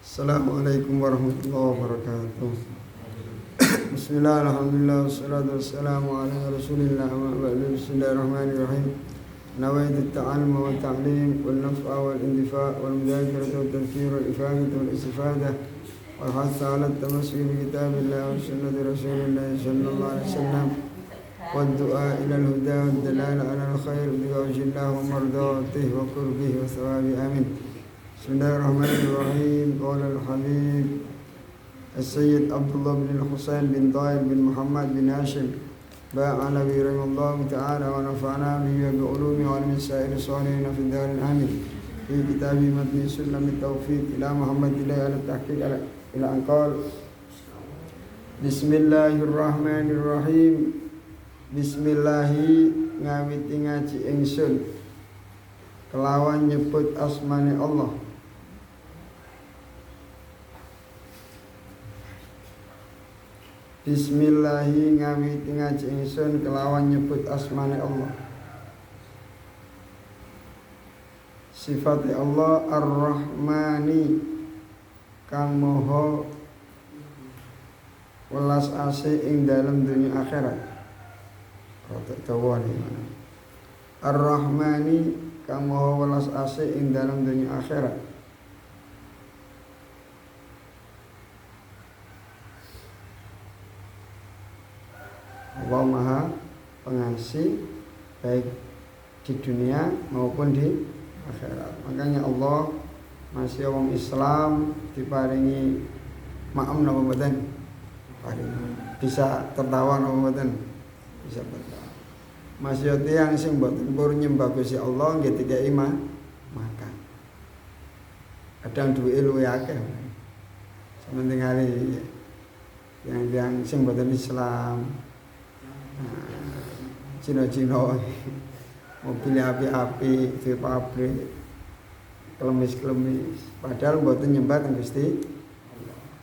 Assalamualaikum warahmatullahi wabarakatuh. Bismillah, alhamdulillah, wassalatu wassalamu ala rasulillah wa ba'du. Bismillahirrahmanirrahim. Nawaitu at-ta'allum wa at-ta'lim wal naf'a wal indifa' wal mudhakarah wa at-tadhkir wal ifadah wal istifadah wal hath 'ala at-tamassuk bi kitabillah wa sunnati rasulillah sallallahu alaihi wasallam wa ad-du'a ila al-huda wa ad-dalala 'ala al-khair bi wajhillah wa mardatihi wa qurbihi wa thawabi. Amin. Bismillahirrahmanirrahim. Qala al-Habib As-Sayyid Abdullah bin Husain bin Tahir bin Muhammad bin Hashim ba'a Nabi rahimahullah ta'ala wa nafa'ana bihi wa bi'ulumi wa min sa'iri salihin fi darin amin. Fi kitabi matni sunnah mit-tawfiq ila Muhammad ila al-tahqiq ila anqal. Bismillahirrahmanirrahim. Bismillahi ngawiti ngaji ingsun kelawan nyebut asmane Allah. Bismillahi ngawiti ngaji ingsun kelawan nyebut asmane Allah. Sifate Allah Ar-Rahmani kang maha welas asih ing dalem dunya akhirat. Rada dawa iki. Ar-Rahmani kang maha welas asih ing dalem dunya akhirat. Allah Maha Pengasih baik di dunia maupun di akhirat. Makanya Allah masih wong Islam diparingi maem napa mboten? Bisa tertawa napa mboten? Bisa tertawa. Masih tiyang sing mboten purun nyembah Gusti Allah nggih dikai makan. Kadang duwe luwih akeh. Sementing hari yang sing mboten Islam. Cino-cino mobil api-api di pabrik klemis-klemis padahal mboten nyembah teng Gusti.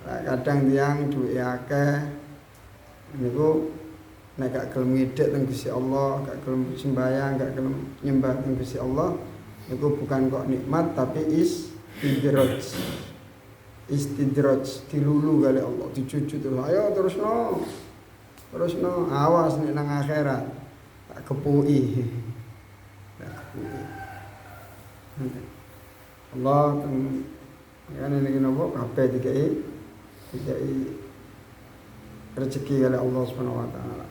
Kadang tiyang duwe akeh niku nek gak gelem ngidhek teng Gusti Allah, gak gelem sembahyang, gak gelem nyembah teng Gusti Allah niku bukan kok nikmat tapi istidraj dilulu kali Allah, dicucut. Ayo terusno awas nek nang akhirat tak kepuki. Allah kan ini napa kabeh dikai rezeki kali Allah Subhanahu wa taala.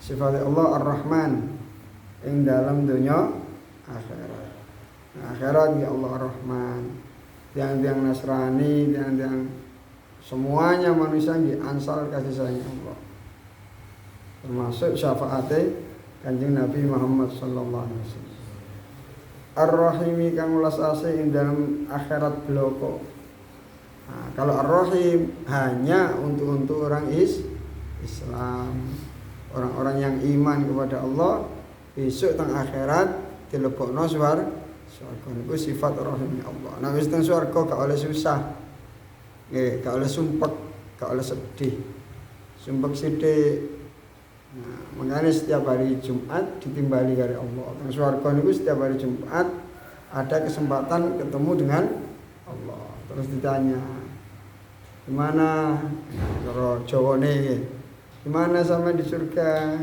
Sifat Allah Ar-Rahman ing dalam dunia akhirat. Akhirat ya Allah Ar-Rahman. Tiang-tiang Nasrani, tiang-tiang semuanya manusia nggih ansal kasih sayang Allah. Termasuk syafaate Kanjeng Nabi Muhammad sallallahu alaihi wasallam. Ar-Rahimi kang welas asih ing dalam akhirat bloko. Nah, kalau Ar-Rahim hanya untuk orang Islam, orang-orang yang iman kepada Allah, besok teng akhirat dilebokno swarga. Niku sifat Ar-Rahim Allah. Nah wis teng swarga gak oleh susah. Nggih, gak oleh sumpek, gak oleh sedih. Sumpek sithik. Nah, makanya setiap hari Jumat ditimbali dari Allah. Teng swarga niku setiap hari Jumat ada kesempatan ketemu dengan Allah. Terus ditanya, "Gimana cara Jawane? Gimana sama di surga?"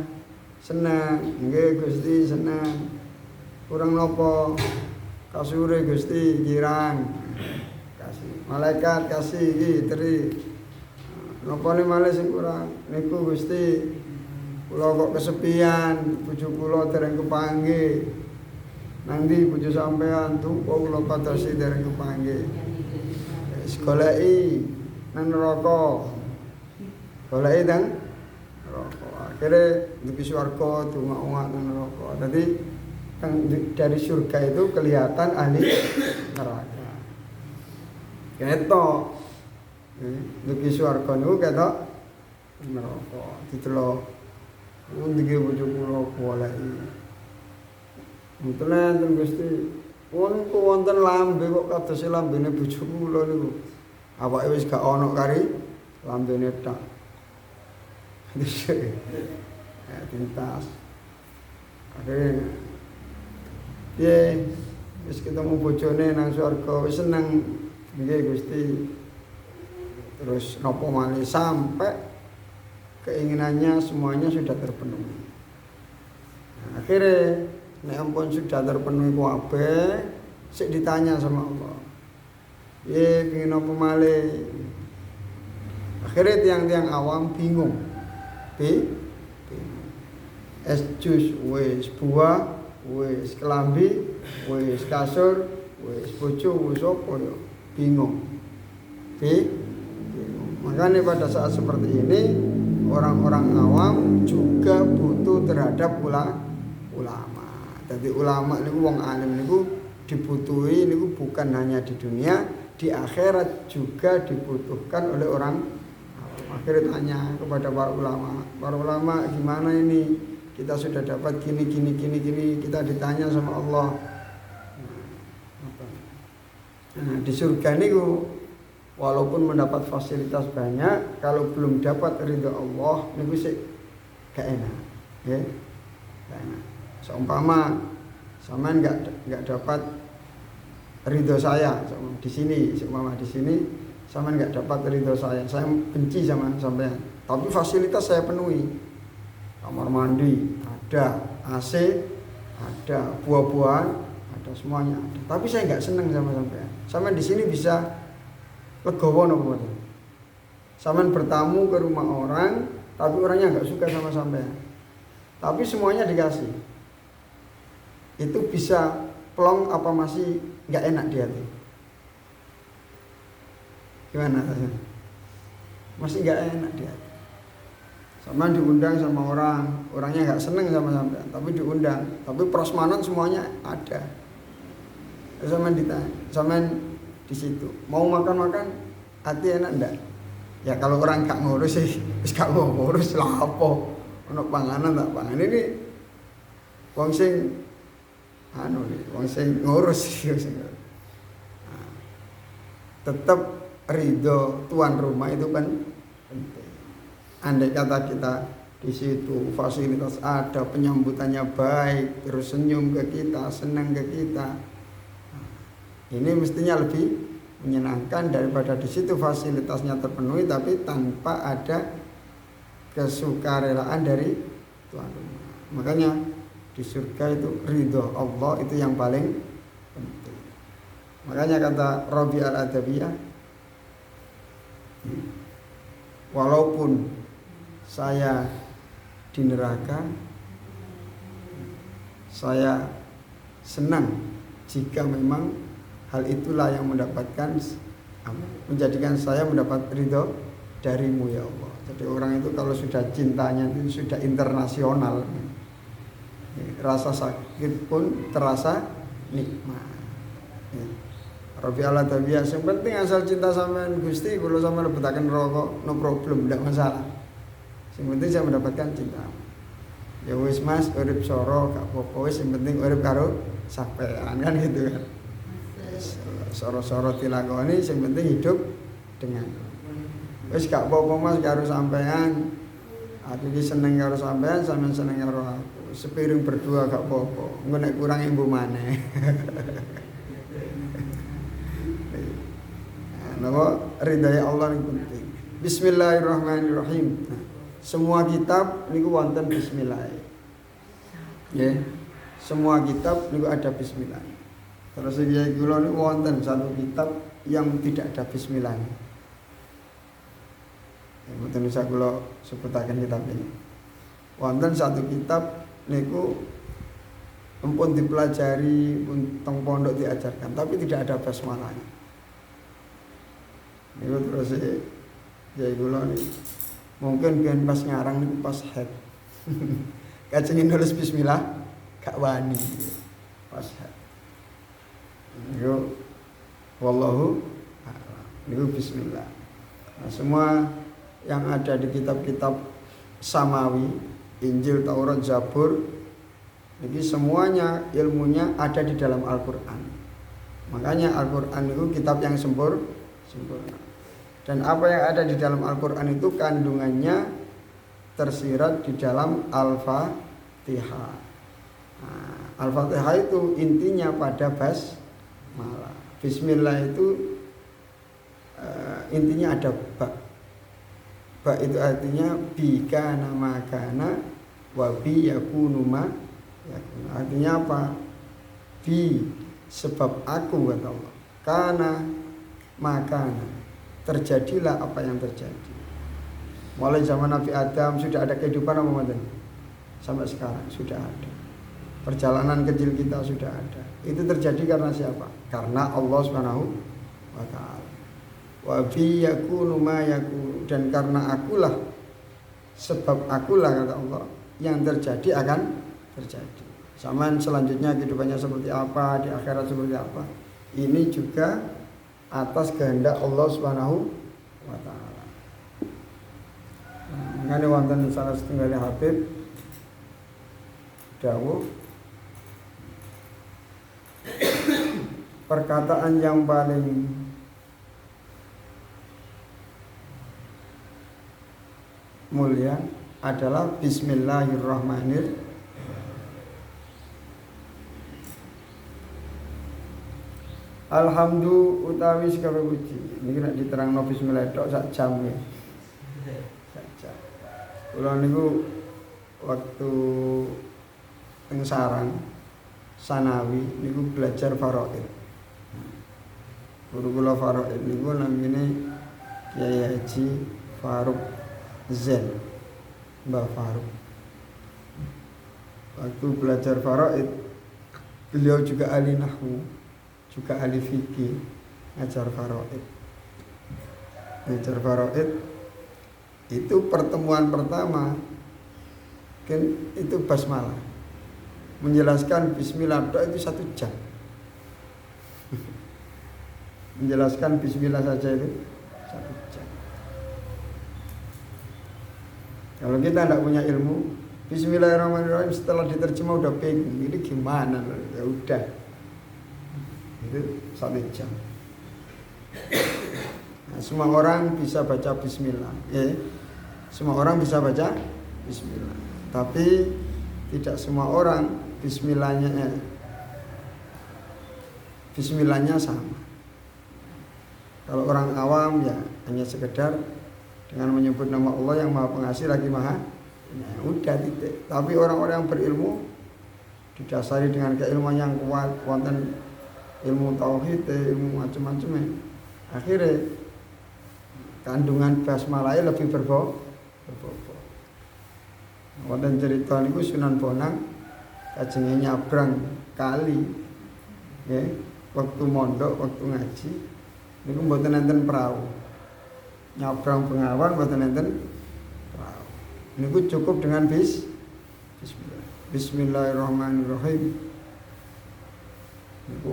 "Senang." "Nggih, Gusti, senang." "Kurang nopo?" "Kasure Gusti kirang." "Kasih." "Malaikat kasih iki teri." "Nopane malih sing kurang?" "Niku Gusti, kula kok kesepian, bojo kula dereng kepanggih. Nang ndi bojo sampean? Tuh kula padosi dereng kepanggih. Wis goleki nang neraka. Goleki nang neraka. Akhire dugi swarga dongak-ongak nang neraka. Dadi dari surga itu kelihatan ahli neraka. Ketok. Dugi swarga niku ketok neraka. Didelok Undige bojo kula goleki. Mboten Gusti. Wonten lambe kok kados lambene bojo kula niku. Awake wis gak ana kari lambene tok. Tintas. Akhire piye wis ketemu bojone nang swarga, wis seneng nggih Gusti. Terus nopo malih sampai keinginannya semuanya sudah terpenuhi. Nah, akhirnya nek ampun sudah terpenuhi kabeh, sik ditanya sama Allah. Ye pengin nopo malih? Akhirnya tiang-tiang awam bingung. Bingung. Es jus wis, buah wis, kelambi wis, kasur wis, bojo wis apa ya? Bingung. Makanya pada saat seperti ini orang-orang awam juga butuh terhadap ulama. Jadi ulama niku wong alim niku dibutuhi niku bukan hanya di dunia, di akhirat juga dibutuhkan oleh orang awam. Akhirnya tanya kepada para ulama gimana ini? Kita sudah dapat gini, kita ditanya sama Allah. Nah, di surga niku walaupun mendapat fasilitas banyak, kalau belum dapat ridho Allah niku sih gak enak, ya. Gak enak. Seumpama sampean enggak dapat ridho saya di sini, seumpama di sini sampean enggak dapat ridho saya benci sama sampean. Tapi fasilitas saya penuhi. Kamar mandi ada, AC ada, buah-buahan ada, semuanya ada. Tapi saya enggak senang sama sampean. Sampean di sini bisa legowo napa mboten? Sampean bertamu ke rumah orang, tapi orangnya enggak suka sama sampean. Tapi semuanya dikasih. Itu bisa plong apa masih enggak enak di hati? Gimana? Masih enggak enak di hati. Sampean diundang sama orang, orangnya enggak seneng sama sampean, tapi diundang. Tapi prasmanan semuanya ada. Sampean ditanya, sampean di situ mau makan hati enak ndak? Ya kalau orang gak ngurus sih wis gak ngurus lah apa ono panganan tak pangan ini wong sing wong sing ngurus nah, tetap ridho tuan rumah itu kan penting. Andai kata kita di situ fasilitas ada, penyambutannya baik, terus senyum ke kita, senang ke kita, ini mestinya lebih menyenangkan daripada di situ fasilitasnya terpenuhi tapi tanpa ada kesukarelaan dari tuan rumah. Makanya di surga itu ridho Allah itu yang paling penting. Makanya kata Rabi al-Adabiyah, walaupun saya di neraka, saya senang jika memang hal itulah yang menjadikan saya mendapat ridho darimu ya Allah. Jadi orang itu kalau sudah cintanya itu sudah internasional, rasa sakit pun terasa nikmat. Rabbi Allah tabiyah, yang penting asal cinta sampean Gusti, kalau sampean lebetaken rokok no problem, tidak masalah. Yang penting saya mendapatkan cinta. Ya wis Mas, urip soro gak apa-apa wis, yang penting urip karo sampean kan gitu kan. Soro-soro dilakoni, yang penting hidup dengan. Wis gak apa-apa Mas karo sampean. Aku iki seneng karo sampean, sampean seneng karo aku. Sepiring berdua gak apa-apa. Engko nek kurang embu maneh. Napa ridha Allah yang penting. Bismillahirrahmanirrahim. Semua kitab niku wonten bismillah. Ya. Semua kitab niku ada bismillah. Terus iki kula niku wonten satu kitab yang tidak ada bismillah. Ya, mboten bisa kula sebutaken kitab ini. Wonten satu kitab niku ampun dipelajari, teng pondok diajarkan, tapi tidak ada basmalahnya. Niku terus ya kula niku mungkin kan pas ngarang niku pas head. Kacengin nulis bismillah gak wani. Pas head. Niku wallahu a'lam. Niku bismillah. Nah, semua yang ada di kitab-kitab samawi, Injil, Taurat, Zabur, ini semuanya ilmunya ada di dalam Al-Qur'an. Makanya Al-Qur'an itu kitab yang sempurna. Dan apa yang ada di dalam Al-Qur'an itu kandungannya tersirat di dalam Al-Fatihah. Nah, Al-Fatihah itu intinya pada basmalah. Bismillah itu intinya ada ba. Ba itu artinya bi kana makana wa bi yakunu ma yakunu. Artinya apa? Bi sebab aku kata Allah. Kana makana terjadilah apa yang terjadi. Mulai zaman Nabi Adam sudah ada kehidupan apa mboten? Sampai sekarang sudah ada. Perjalanan kecil kita sudah ada. Itu terjadi karena siapa? Karena Allah Subhanahu wa taala. Wa bi yakunu ma yakunu, dan karena akulah, sebab akulah kata Allah, yang terjadi akan terjadi. Zaman selanjutnya kehidupannya seperti apa, di akhirat seperti apa. Ini juga atas kehendak Allah Subhanahu wa taala. Ngene wonten salah setunggal Habib dawuh, perkataan yang paling mulia adalah Bismillahirrahmanirrahim. Alhamdulillah utawi segala puji. Niki nek diterangno bismillah tok sak jam ya. Sak jam. Kula niku waktu teng sarang sanawi niku belajar faraid. Guru kula faraid niku namine Kiai Haji Faruk Zen, Mbah Faruk. Waktu belajar faraid, beliau juga ahli nahwu, juga ahli fikih, ngajar faraid. Ngajar faraid itu pertemuan pertama kan itu basmalah. Menjelaskan bismillah itu 1 jam. Menjelaskan bismillah saja itu 1 jam. Kalau kita tidak punya ilmu, Bismillahirrahmanirrahim setelah diterjemah udah bingung, ini gimana? Ya udah, itu 1 jam. Nah, semua orang bisa baca Bismillah, ya. Semua orang bisa baca Bismillah, tapi tidak semua orang Bismillahnya sama. Kalau orang awam ya hanya sekedar dengan menyebut nama Allah yang Maha Pengasih lagi Maha, ya udah titik. Tapi orang-orang yang berilmu didasari dengan keilmuan yang kuat, wonten ilmu tauhid, ilmu macam-macam, akhirnya kandungan basmalah lebih berbobot. Wonten cerita niku Sunan Bonang kajenge nyabrang kali, ya, waktu mondok, waktu ngaji, niku mboten enten perahu. Nyabrang Bengawan mboten enten perahu. Niku cukup dengan bismillah. Bismillahirrahmanirrahim. Niku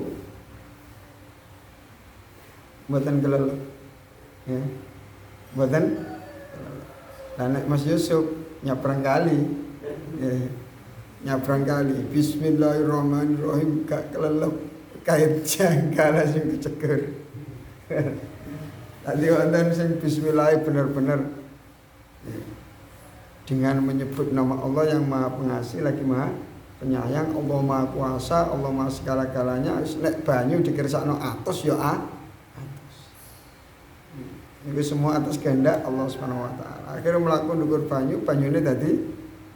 mboten kelelep. Ya. Mboten. Lah nek Mas Yusuf nyabrang kali. Ya. Nyabrang kali. Bismillahirrahmanirrahim gak kelelep kait jangkala sing keceger. Tadi wonten sing bismillah bener-bener dengan menyebut nama Allah yang Maha Pengasih lagi Maha Penyayang, Allah Maha Kuasa, Allah Maha segala-galanya. Nek banyu dikersakno atos ya atos. Itu semua atas kehendak Allah Subhanahu wa taala. Akhirnya mlaku ndukur banyu, banyune dadi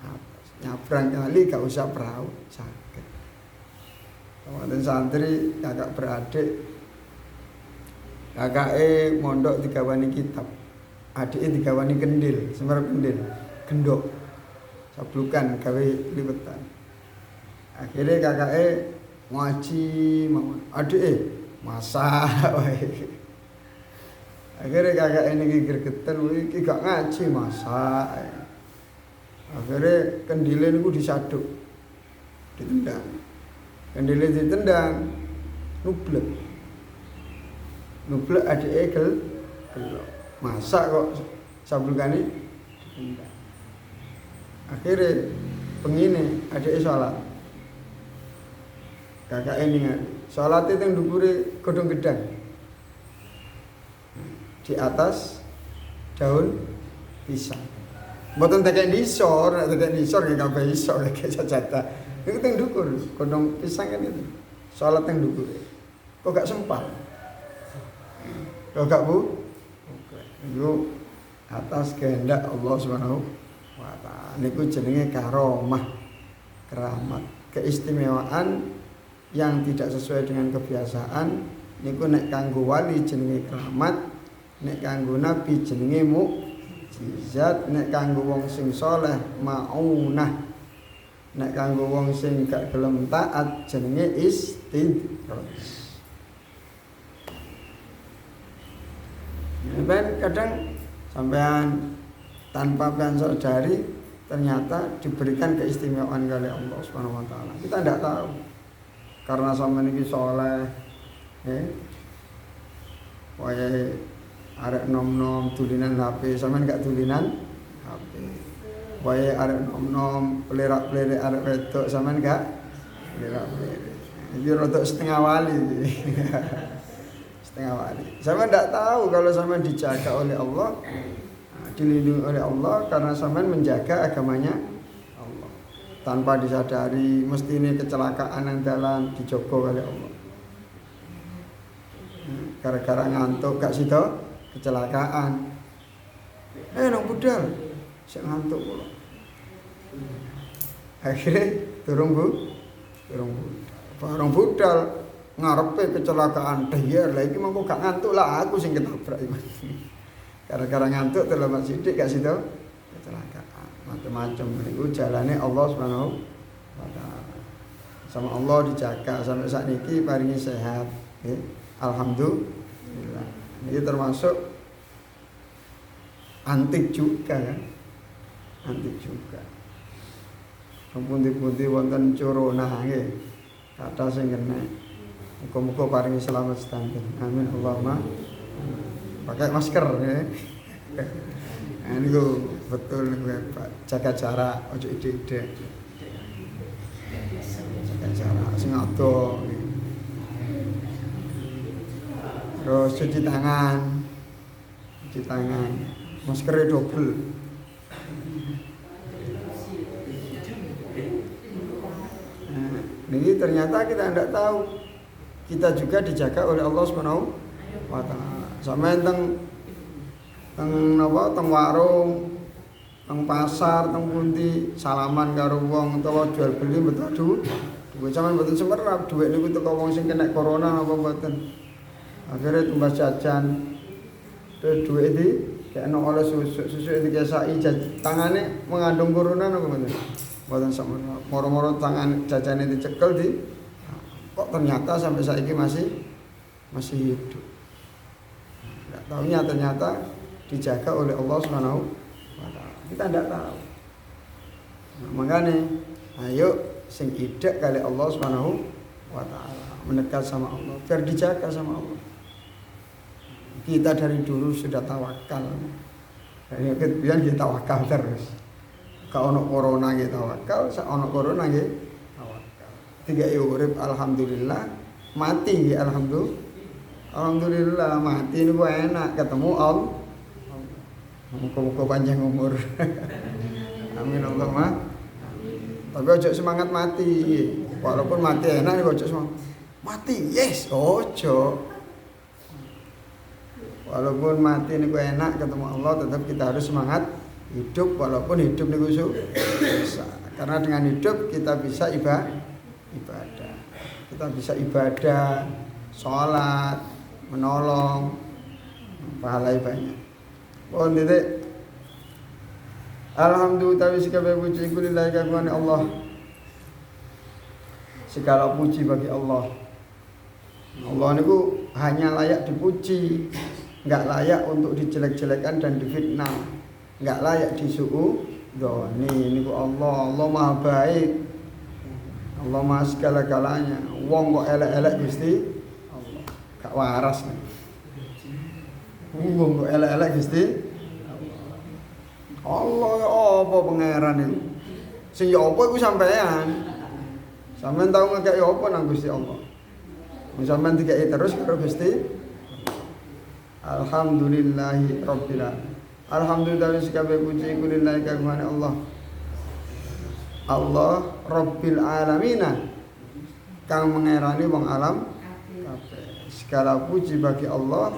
atos. Nyabrang kali gak usah perahu, saged. Wonten santri kakak beradik, kakake mondok digawani kitab, adike digawani kendil, semerep kendil, gendok, sablukan gawe liwetan. Akhirnya kakake ngaji mawon, adike masak wae. Akhirnya kakake niki gregeten iki gak ngaji masak. Akhirnya kendile niku disaduk, ditendang. Kendile ditendang, nublek. Nublek adike gelok. Masak kok sablukane ditendang. Akhirnya pengine adike salat. Kakake ningal. Salate teng ndukure godhong gedang. Di atas daun pisang. Mboten tekek nisor, nek tekek nisor nggih kabeh iso nek sajadah. Niku teng ndukur godhong pisang kan itu. Salat teng ndukure. Kok gak sempat? Kok gak bu? Iku atas kehendak Allah Subhanahu wa taala. Niku jenenge karomah, keramat, keistimewaan yang tidak sesuai dengan kebiasaan. Niku nek kanggo wali jenenge keramat, nek kanggo nabi jenenge mukjizat, nek kanggo wong sing saleh maunah, nek kanggo wong sing gak gelem taat jenenge istidraj. Ben kadang sampean tanpa kan sadari ternyata diberikan keistimewaan oleh Allah Subhanahu wa taala. Kita tidak tahu. Karena sampean iki saleh, wae arek nom-nom tulinan HP, sampean gak tulinan HP. Wae arek nom-nom pelerak-pelerik arek wedok, sampean gak pelerak-pelerik. Iki rada setengah wali. Setengah wali. Sampean ndak tahu kalau sampean dijaga oleh Allah, dilindungi oleh Allah karena sampean menjaga agamanya Allah. Tanpa disadari mesti ini kecelakaan yang dalam dijogo oleh Allah. Gara-gara ngantuk gak sida kecelakaan. Nang budal sik ngantuk kula. Akhirnya durung budal ngarepe kecelakaan dhewe lha iki mengko gak ngantuk lah aku sing ketabrak iku. Gara-gara ngantuk terlambat sithik gak sida kecelakaan. Macam-macam niku jalane Allah Subhanahu wa taala. Sama Allah dijaga sampai saat niki paringi sehat, alhamdulillah. Ini termasuk antik juga kan. Antik juga. Pundi-pundi wonten corona nggih. Kathah sing kena. Muga-muga paringi selamat sedanten. Amin Allahumma. Pakai masker ya. Nah, niku betul niku Pak. Jaga jarak, ojo ide-ide. Jaga jarak sing ado. Terus cuci tangan. Maskernya double. Nah, ini ternyata kita tidak tahu. Kita juga dijaga oleh Allah Subhanahu wa taala. Sampeyan teng warung, teng pasar, teng pundi salaman karo wong utawa jual beli betul duwe sampeyan mboten semerap dhuwit niku teko wong sing kena corona apa mboten. Akhirnya tumbas jajan. Terus dhuwit iki kena oleh susu dikesaki tangane mengandung corona apa mboten. Mboten semerap. Moro-moro tangan jajane dicekel kok ternyata sampai saiki masih hidup. Tidak tahunya ternyata dijaga oleh Allah Subhanahu wa taala. Kita tidak tahu. Nah, makanya ayo sing idek kali Allah Subhanahu wa taala, mendekat sama Allah, biar dijaga sama Allah. Kita dari dulu sudah tawakal. Dari biar kita tawakal terus. Kalau ono corona kita tawakal, sak ono corona nggih tawakal. Tiga urip alhamdulillah, mati nggih alhamdulillah mati niku enak ketemu Allah. Muga-muga panjang umur. Amin Allahumma. Tapi ojo semangat mati. Walaupun mati enak niku ojo semangat. Mati, yes, ojo. Walaupun mati niku enak ketemu Allah, tetap kita harus semangat hidup walaupun hidup niku susah. Karena dengan hidup kita bisa ibadah. Kita bisa ibadah, sholat, menolong, pahala banyak. Pun titik. Alhamdulillah segala puji lillahi kagungan Allah. Segala puji bagi Allah. Allah niku hanya layak dipuji, enggak layak untuk dijelek-jelekan dan difitnah, enggak layak disuudzoni. Niku Allah Maha baik. Allah Maha segala-galanya. Wong kok elek-elek Gusti Allah. Gak waras nih. Wong kok elek-elek Gusti Allah ya apa pangeran itu? Sing ya apa iku sampean. Sampean tau ngekeki apa nang Gusti Allah? Sampean dikeki terus karo Gusti. Alhamdulillahi rabbil alamin. Alhamdulillah sekabeh puji kulillahi kagungan Allah. Allah rabbil alamin. Kang mengerani wong alam kabeh. Segala puji bagi Allah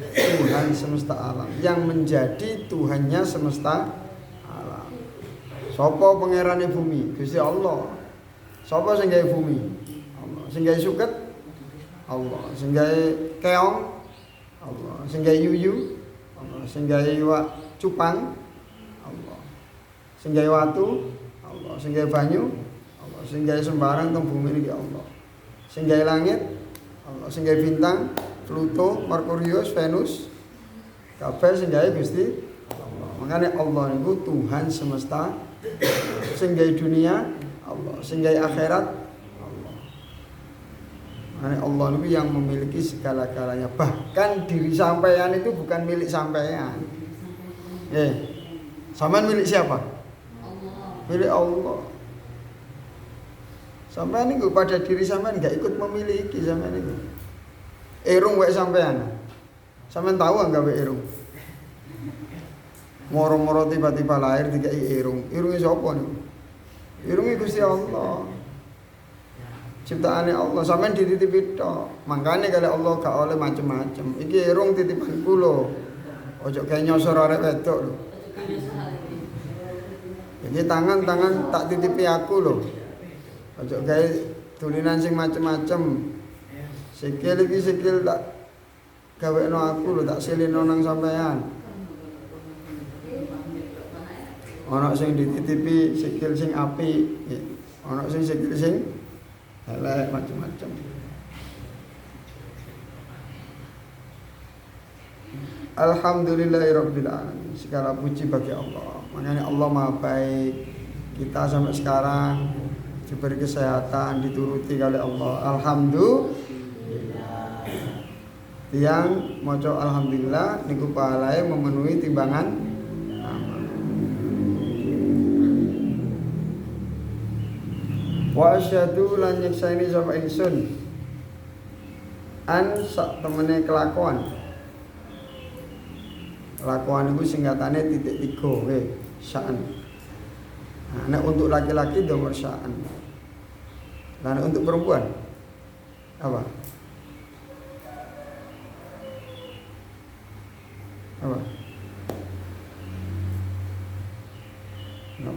Tuhan semesta alam, yang menjadi Tuhannya semesta alam. Sapa pangerane bumi? Gusti Allah. Sapa sing gawe bumi? Allah. Sing gawe suket? Allah. Sing gawe keong? Allah. Sing gawe yuyu? Allah. Sing gawe iwak cupang? Allah. Sing gawe watu? Allah. Sing gawe banyu? Allah. Sing gawe sembarang teng bumi iki Allah. Sing gawe langit? Allah. Sing gawe bintang? Pluto, Merkurius, Venus, kabeh sing gawe Gusti Allah. Makane Allah niku Tuhan semesta, sing gawe dunia Allah, sing gawe akhirat Allah. Makane Allah niku yang memiliki segala-galanya. Bahkan diri sampean itu bukan milik sampean. Sampean milik siapa? Allah. Milik Allah. Sampean niku pada diri sampean enggak ikut memiliki sampean niku. Irung wae sampean. Sampean tahu enggak wae irung? Moro-moro tiba-tiba lahir dikai irung. Irunge sapa niku? Irunge Gusti Allah. Ciptaane Allah, sampean dititipi tok. Mangkane kali Allah gak oleh macem-macem. Iki irung titipanku lho. Ojo kae nyosor arek wedok lho. Iki tangan-tangan tak titipi aku lho. Ojo kae tulinan sing macem-macem. Sikil iki sikil tak gawekno aku lho, tak silino nang sampean. Ana sing dititipi sikil sing apik, ana sing sikil sing elek macam-macam. Alhamdulillahirabbil alamin. Segala puji bagi Allah. Makanya Allah Maha baik. Kita sampai sekarang diberi kesehatan, dituruti oleh Allah. Alhamdulillah. Yang maca alhamdulillah niku pahalae memenuhi timbangan amal. Wa asyhadu lan nyekseni sapa ingsun an sak temene kelakuan. Kelakuan niku singkatane titik 3 nggih, sya'an. Nah, nek untuk laki-laki nomor sya'an. Lan untuk perempuan apa? Apa? No.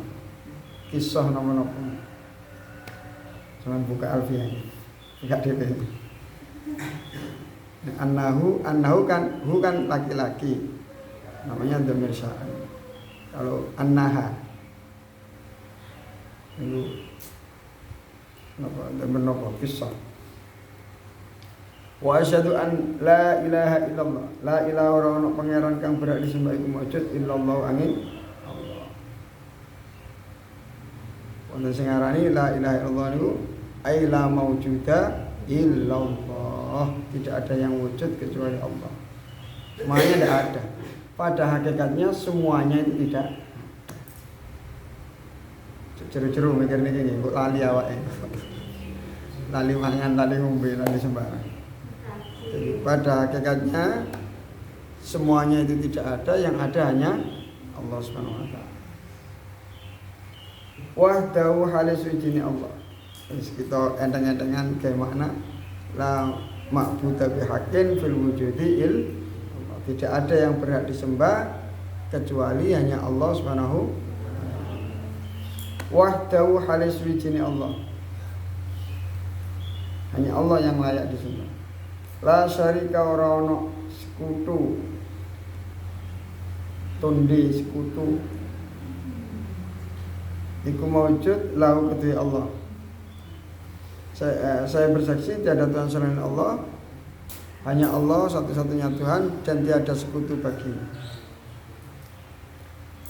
Kisah nomor apa? Cuman buka alfiah. Enggak DP. Annahu kan hu kan laki-laki. Namanya dhamir sya'an. Kalau annaha itu napa dhamir napa kisah. Wa asyhadu an la ilaha illallah. La ilaha ora ono pangeran kang berhak disembah iku maujud illallah angin Allah. Wonten sing arani la ilaha illallah niku ai la maujuda illallah. Tidak ada yang wujud kecuali Allah. Semuanya tidak ada. Pada hakikatnya semuanya itu tidak. Jeru-jeru mikir niki kok lali awake. Lali mangan, lali ngombe, lali sembarang. Pada hakikatnya semuanya itu tidak ada, yang ada hanya Allah Subhanahu wa taala. Wahdahu halis wijine Allah. Wis kita enteng-entengan kayak makna la ma'budu bihaqqin fil wujudi il Allah. Tidak ada yang berhak disembah kecuali hanya Allah Subhanahu wa taala. Wahdahu halis wijine Allah. Hanya Allah yang layak disembah. La syarika ora ono sekutu. Tondi sekutu. Iku maujud lahu kedua Allah. Saya bersaksi tiada Tuhan selain Allah. Hanya Allah satu-satunya Tuhan dan tiada sekutu baginya.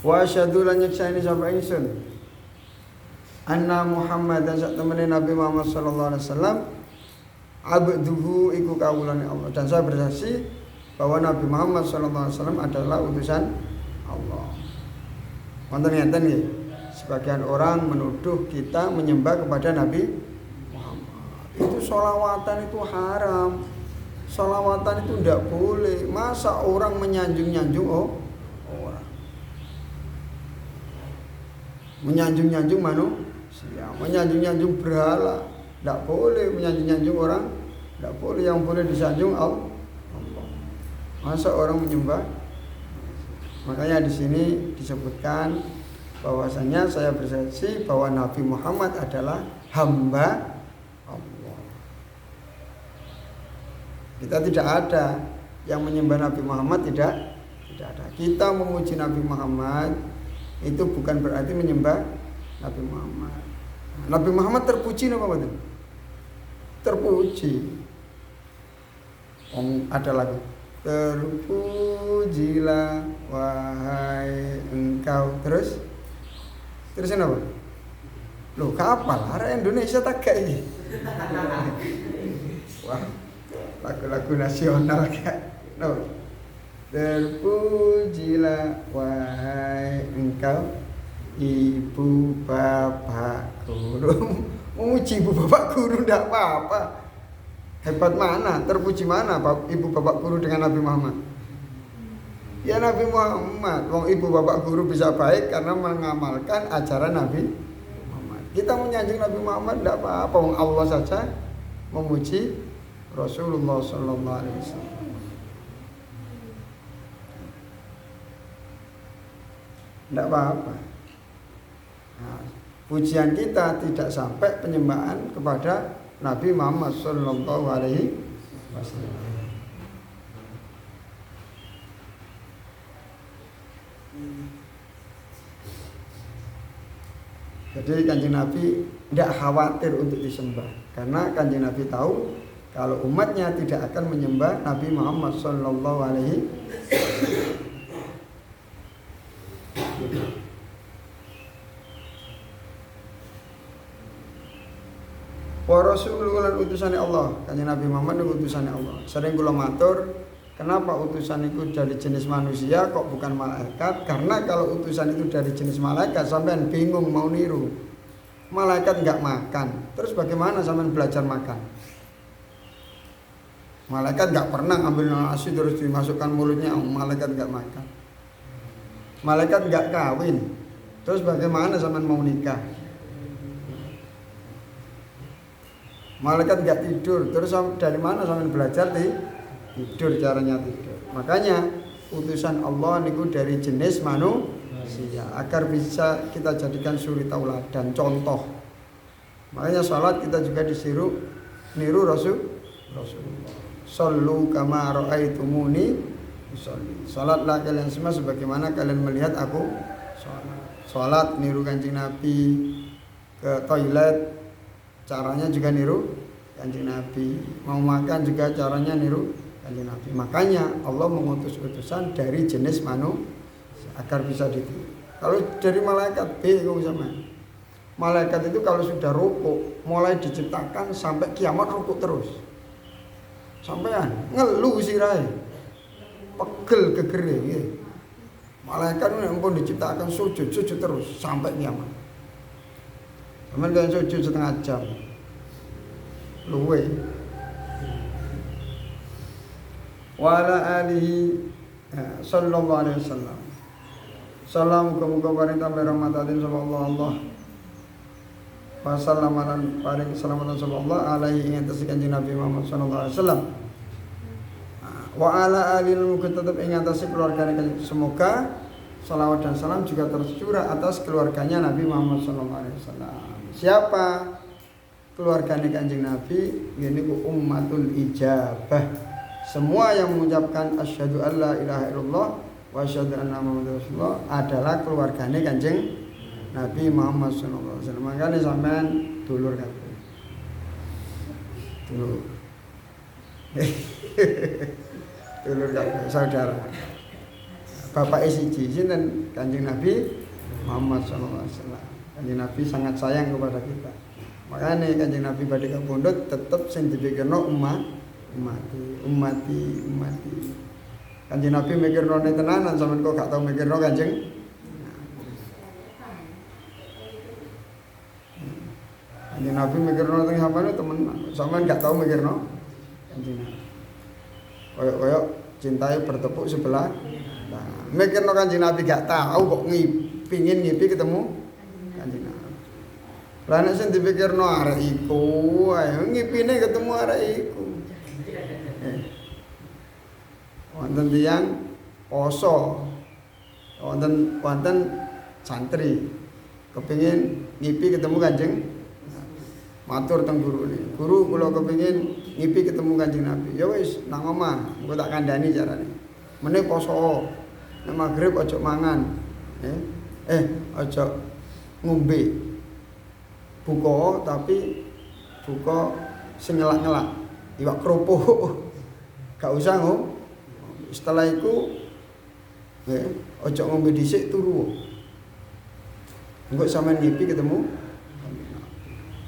Wa asyhadu lan nyekseni sapa ingsun anna Muhammadan sak temene Nabi Muhammad sallallahu alaihi wasallam abduhu iku kawulane Allah, dan saya bersaksi bahwa Nabi Muhammad sallallahu alaihi wasallam adalah utusan Allah. Wonten ngeten nggih, sebagian orang menuduh kita menyembah kepada Nabi Muhammad. Itu sholawatan itu haram. Sholawatan itu tidak boleh. Masa orang menyanjung-nyanjung orang? Menyanjung-nyanjung manusia, menyanjung-nyanjung berhala. Tidak boleh menyanjung-nyanjung orang. Tidak boleh, yang boleh disanjung Allah. Masa orang menyembah? Makanya di sini disebutkan bahwasanya saya bersaksi bahwa Nabi Muhammad adalah hamba Allah. Kita tidak ada yang menyembah Nabi Muhammad, tidak ada. Kita memuji Nabi Muhammad itu bukan berarti menyembah Nabi Muhammad. Nabi Muhammad terpuji apa betul? Terpuji. Ada lagu. Terpujilah wahai engkau. Terus apa? Loh kapal, arah Indonesia tak kayak ini. Wah, lagu-lagu nasional kayak. No. Terpujilah wahai engkau, ibu bapak guru. Memuji ibu bapak guru tidak apa-apa. Hebat mana? Terpuji mana ibu bapak guru dengan Nabi Muhammad? Ya Nabi Muhammad. Wong ibu bapak guru bisa baik karena mengamalkan ajaran Nabi Muhammad. Kita menyanjung Nabi Muhammad tidak apa-apa. Wong Allah saja memuji Rasulullah sallallahu alaihi wasallam. Tidak apa-apa. Nah, pujian kita tidak sampai penyembahan kepada Nabi Muhammad sallallahu alaihi wasallam. Jadi Kanjeng Nabi tidak khawatir untuk disembah karena Kanjeng Nabi tahu kalau umatnya tidak akan menyembah Nabi Muhammad sallallahu alaihi wasallam. Wa rasulullah utusannya Allah. Kanjeng Nabi Muhammad itu utusannya Allah. Sering kula matur, kenapa utusan itu dari jenis manusia kok bukan malaikat? Karena kalau utusan itu dari jenis malaikat sampean bingung mau niru. Malaikat enggak makan. Terus bagaimana sampean belajar makan? Malaikat enggak pernah ngambil nasi terus dimasukkan mulutnya. Malaikat enggak makan. Malaikat enggak kawin. Terus bagaimana sampean mau nikah? Malaikat enggak tidur. Terus dari mana sampean belajar tidur caranya tidur? Makanya utusan Allah niku dari jenis manusia agar bisa kita jadikan suri tauladan contoh. Makanya salat kita juga disuruh niru Rasulullah. Shallu kama raaitumuni usolli. Salatlah kalian semua sebagaimana kalian melihat aku salat. Salat niru Kanjeng Nabi, ke toilet caranya juga niru Kanjeng Nabi, mau makan juga caranya niru Kanjeng Nabi. Makanya Allah mengutus utusan dari jenis manusia agar bisa ditiru. Kalau dari malaikat bingung sama. Malaikat itu kalau sudah rukuk mulai diciptakan sampai kiamat rukuk terus. Sampean ngeluh sirahe. Pegel gegere nggih. Malaikat pun diciptakan sujud terus sampai kiamat. Aman kan sujud setengah jam. Luwe. Wa ala alihi sallallahu alaihi wasallam. Salam muga-muga paring tambah rahmatatin sapa Allah. Wa sallamalan paring keselamatan sapa Allah alaihi ing atas Kanjeng Nabi Muhammad sallallahu alaihi wasallam. Wa ala alihi muga tetep ing atas keluargane semoga salawat dan salam juga tercurah atas keluarganya Nabi Muhammad sallallahu alaihi wasallam. Siapa keluarganya Kanjeng Nabi? Ini ummatul ijabah. Semua yang mengucapkan asyhadu alla ilaha illallah wa asyhadu anna muhammadar rasulullah adalah keluarganya Kanjeng Nabi Muhammad sallallahu alaihi wasallam. Makanya sampean dulur kabeh. Dulur kabeh saudara. Bapak siji sinten Kanjeng Nabi Muhammad sallallahu alaihi wasallam. Kanjeng Nabi sangat sayang kepada kita. Makanya Kanjeng Nabi badhe kapundhut tetep sing dipikirno ummati. Kanjeng Nabi mikirno tenanan sampean kok gak tau mikirno Kanjeng. Kanjeng Nabi mikirno teng sampean temenan. Sampean gak tau mikirno Kanjeng Nabi. Koyok cintai bertepuk sebelah. Nah, mikirno Kanjeng Nabi gak tahu kok pingin ngipi ketemu Kanjeng Nabi. Lah nek sing dipikirno arek iku, ayo ngipine ketemu arek iku. wonten tiyang poso. Wonten santri kepingin ngipi ketemu Kanjeng matur teng gurune. Guru kula kepingin ngipi ketemu Kanjeng Nabi. Ya wis nang omah, engko tak kandhani carane. Meneh poso. Nek magrib aja mangan. Aja ngombe. Buka tapi buka sing ngelak-ngelak. Iwak kerupuk. Gak usah ngombe. Setelah itu aja ngombe dhisik turu. Engko sampean ngipi ketemu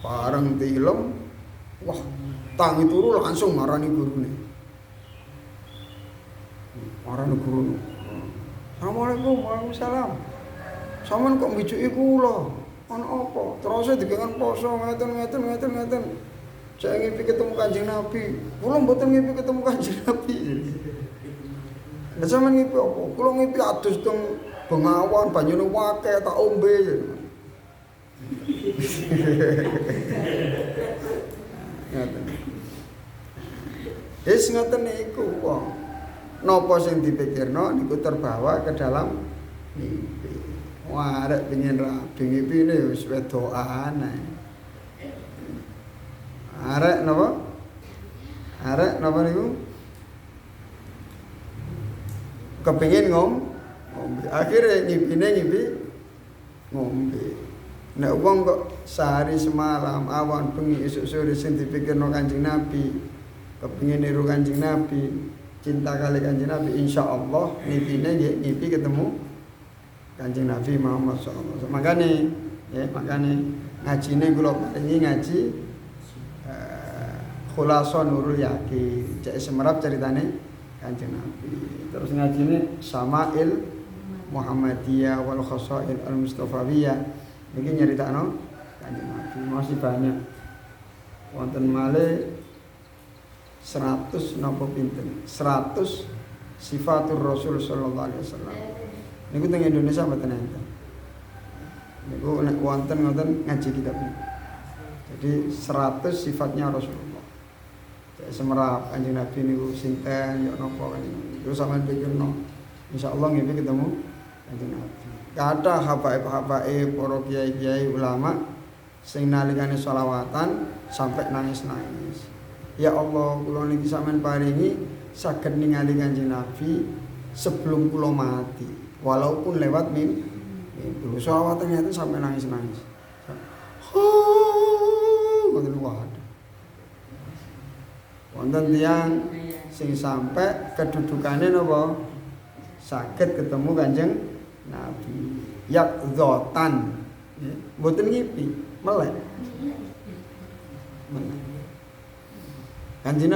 bareng tilem, wah, tangi turu langsung marani gurune. Marani gurune. Assalamualaikum, waalaikumsalam. Sampeyan kok mbijuki kula? Ana apa? Terus dikengen poso ngeten. Saya ngipi ketemu Kanjeng Nabi. Kula mboten ngipi ketemu Kanjeng Nabi. Lah sampeyan ngipi apa? Kula ngipi adus teng Bengawan, banyune wake tak ombe. Ngoten niku wong. Napa sing dipikirno niku terbawa ke dalam mimpi. Wah, arek pengen rabi ngipine wis wedokan ae. Arek napa niku? Kepengin ngombe. Akhire ngipi ngombe. Nek wong kok sehari semalam awan bengi esuk sore sing dipikirno Kanjeng Nabi, kepengin niru Kanjeng Nabi, cinta kali Kanjeng Nabi, insyaallah ngipine nggih ngipi ketemu Kanjeng Nabi Muhammad sallallahu alaihi wasallam. Makane ngajine kula paringi ngaji Khulasan Nurul Yakin, cek semerap ceritane Kanjeng Nabi. Terus ngajine Sama'il Muhammadiyah wal Khasail al-Mustafawiyah. Niki nyeritakno Kanjeng Nabi masih banyak. Wonten malih 100 napa pinten? 100 sifatur Rasul sallallahu alaihi wasallam. Niku teng Indonesia mboten enten. Niku nek wonten ngoten ngaji kitab niku. Jadi 100 sifatnya Rasulullah. Cek semerap Kanjeng Nabi niku sinten ya napa Kanjeng. Terus sampean pikirno insyaallah ngipi ketemu Kanjeng Nabi. Kata habaib-habaib para kiai-kiai ulama sing nalikane selawatan sampai nangis-nangis. Ya Allah, kula niki sampean paringi saged ningali Kanjeng Nabi sebelum kula mati, walaupun lewat mimpi. Dulu selawatan itu sampai nangis-nangis. Ngoten wae. Wonten tiyang sing sampai kedudukane napa saged ketemu Kanjeng Nabi yakzotan, mboten ngipi, melek. Kanjeng